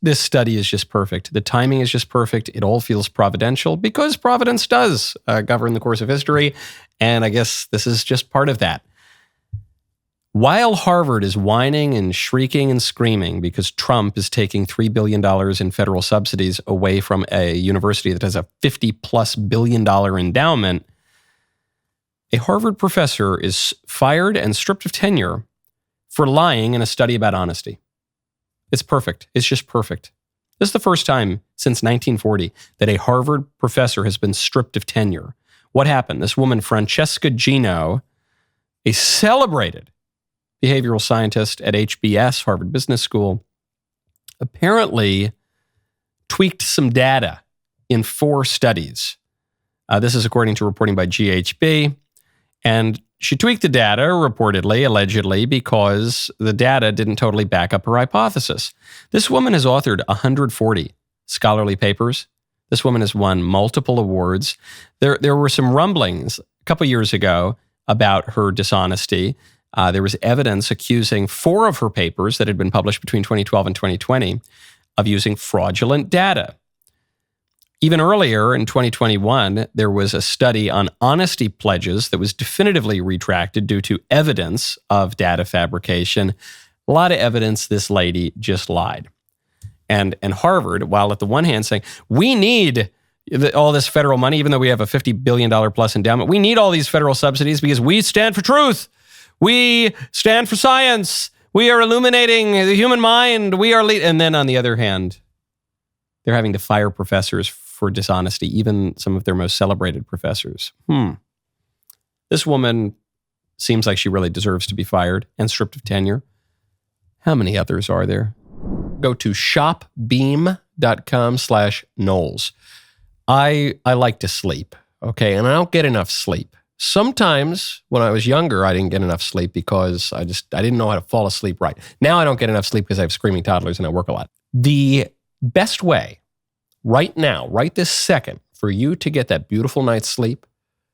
this study is just perfect. The timing is just perfect. It all feels providential because Providence does govern the course of history. And I guess this is just part of that. While Harvard is whining and shrieking and screaming because Trump is taking $3 billion in federal subsidies away from a university that has a $50+ billion endowment, a Harvard professor is fired and stripped of tenure for lying in a study about honesty. It's perfect. It's just perfect. This is the first time since 1940 that a Harvard professor has been stripped of tenure. What happened? This woman, Francesca Gino, a celebrated behavioral scientist at HBS, Harvard Business School, apparently tweaked some data in 4 studies. This is according to reporting by GHB. And she tweaked the data, reportedly, allegedly, because the data didn't totally back up her hypothesis. This woman has authored 140 scholarly papers. This woman has won multiple awards. There were some rumblings a couple years ago about her dishonesty. There was evidence accusing 4 of her papers that had been published between 2012 and 2020 of using fraudulent data. Even earlier in 2021, there was a study on honesty pledges that was definitively retracted due to evidence of data fabrication. A lot of evidence this lady just lied. And Harvard, while at the one hand saying, we need all this federal money, even though we have a $50 billion plus endowment, we need all these federal subsidies because we stand for truth. We stand for science. We are illuminating the human mind. We are and then on the other hand, they're having to fire professors for dishonesty, even some of their most celebrated professors. This woman seems like she really deserves to be fired and stripped of tenure. How many others are there? Go to shopbeam.com/Knowles. I like to sleep, okay? And I don't get enough sleep. Sometimes when I was younger, I didn't get enough sleep because I didn't know how to fall asleep right. Now I don't get enough sleep because I have screaming toddlers and I work a lot. The best way right now, right this second, for you to get that beautiful night's sleep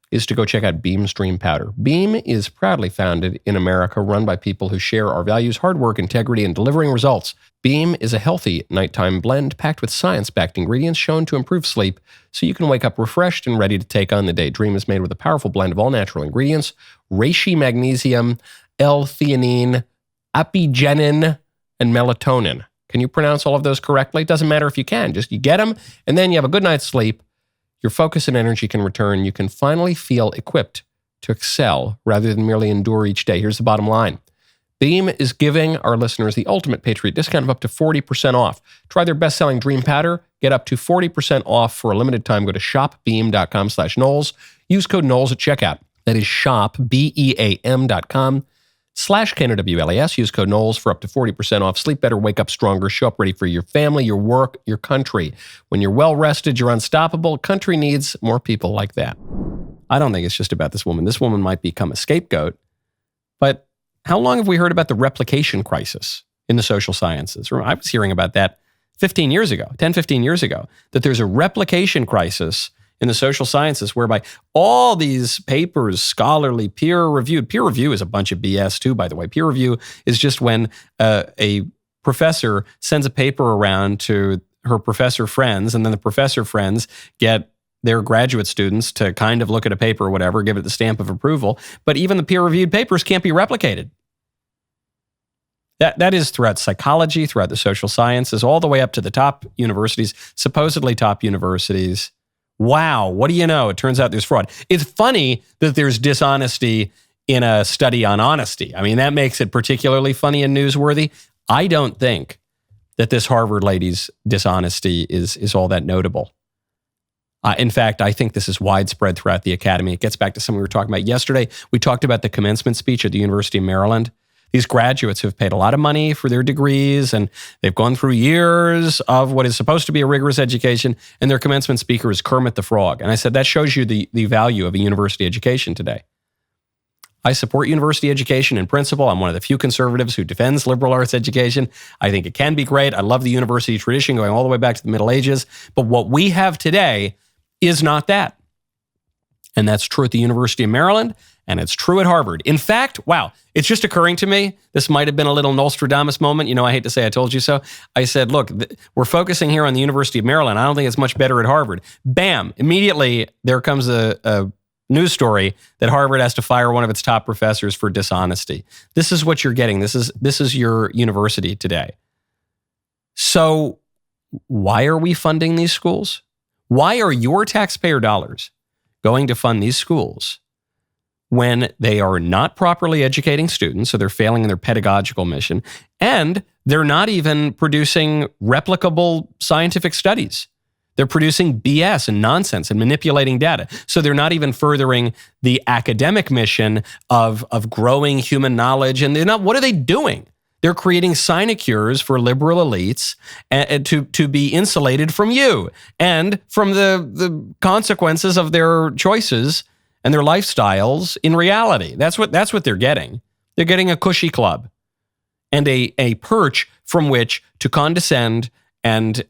is to go check out Beam's Dream Powder. Beam is proudly founded in America, run by people who share our values, hard work, integrity, and delivering results. Beam is a healthy nighttime blend packed with science-backed ingredients shown to improve sleep so you can wake up refreshed and ready to take on the day. Dream is made with a powerful blend of all natural ingredients, reishi magnesium, L-theanine, apigenin, and melatonin. Can you pronounce all of those correctly? It doesn't matter if you can. Just you get them, and then you have a good night's sleep. Your focus and energy can return. You can finally feel equipped to excel rather than merely endure each day. Here's the bottom line. Beam is giving our listeners the ultimate Patriot discount of up to 40% off. Try their best-selling Dream Powder. Get up to 40% off for a limited time. Go to shopbeam.com/Knowles. Use code Knowles at checkout. That is shop, BEAM.com/KNOWLAS. Use code Knowles for up to 40% off. Sleep better, wake up stronger, show up ready for your family, your work, your country. When you're well-rested, you're unstoppable. Country needs more people like that. I don't think it's just about this woman. This woman might become a scapegoat, but how long have we heard about the replication crisis in the social sciences? I was hearing about that 10, 15 years ago, that there's a replication crisis in the social sciences whereby all these papers, scholarly, peer-reviewed. Peer review is a bunch of BS too, by the way. Peer review is just when a professor sends a paper around to her professor friends, and then the professor friends get their graduate students to kind of look at a paper or whatever, give it the stamp of approval. But even the peer-reviewed papers can't be replicated. That is throughout psychology, throughout the social sciences, all the way up to the top universities, supposedly top universities. Wow, what do you know? It turns out there's fraud. It's funny that there's dishonesty in a study on honesty. I mean, that makes it particularly funny and newsworthy. I don't think that this Harvard lady's dishonesty is all that notable. In fact, I think this is widespread throughout the academy. It gets back to something we were talking about yesterday. We talked about the commencement speech at the University of Maryland. These graduates have paid a lot of money for their degrees, and they've gone through years of what is supposed to be a rigorous education, and their commencement speaker is Kermit the Frog. And I said, that shows you the value of a university education today. I support university education in principle. I'm one of the few conservatives who defends liberal arts education. I think it can be great. I love the university tradition going all the way back to the Middle Ages. But what we have today is not that. And that's true at the University of Maryland, And it's true at Harvard. In fact, wow, it's just occurring to me, this might have been a little Nostradamus moment. You know, I hate to say I told you so. I said, look, we're focusing here on the University of Maryland. I don't think it's much better at Harvard. Bam, immediately there comes a news story that Harvard has to fire one of its top professors for dishonesty. This is what you're getting. This is your university today. So why are we funding these schools? Why are your taxpayer dollars going to fund these schools when they are not properly educating students, so they're failing in their pedagogical mission, and they're not even producing replicable scientific studies? They're producing BS and nonsense and manipulating data. So they're not even furthering the academic mission of growing human knowledge. And they're not, what are they doing? They're creating sinecures for liberal elites and to be insulated from you and from the consequences of their choices and their lifestyles in reality. That's what they're getting. They're getting a cushy club and a perch from which to condescend and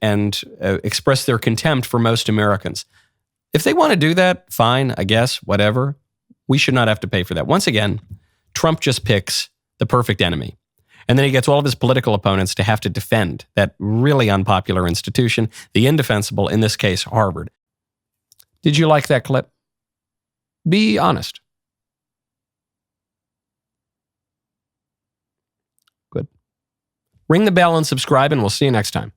express their contempt for most Americans. If they want to do that, fine, I guess, whatever. We should not have to pay for that. Once again, Trump just picks the perfect enemy. And then he gets all of his political opponents to have to defend that really unpopular institution, the indefensible, in this case, Harvard. Did you like that clip? Be honest. Good. Ring the bell and subscribe, and we'll see you next time.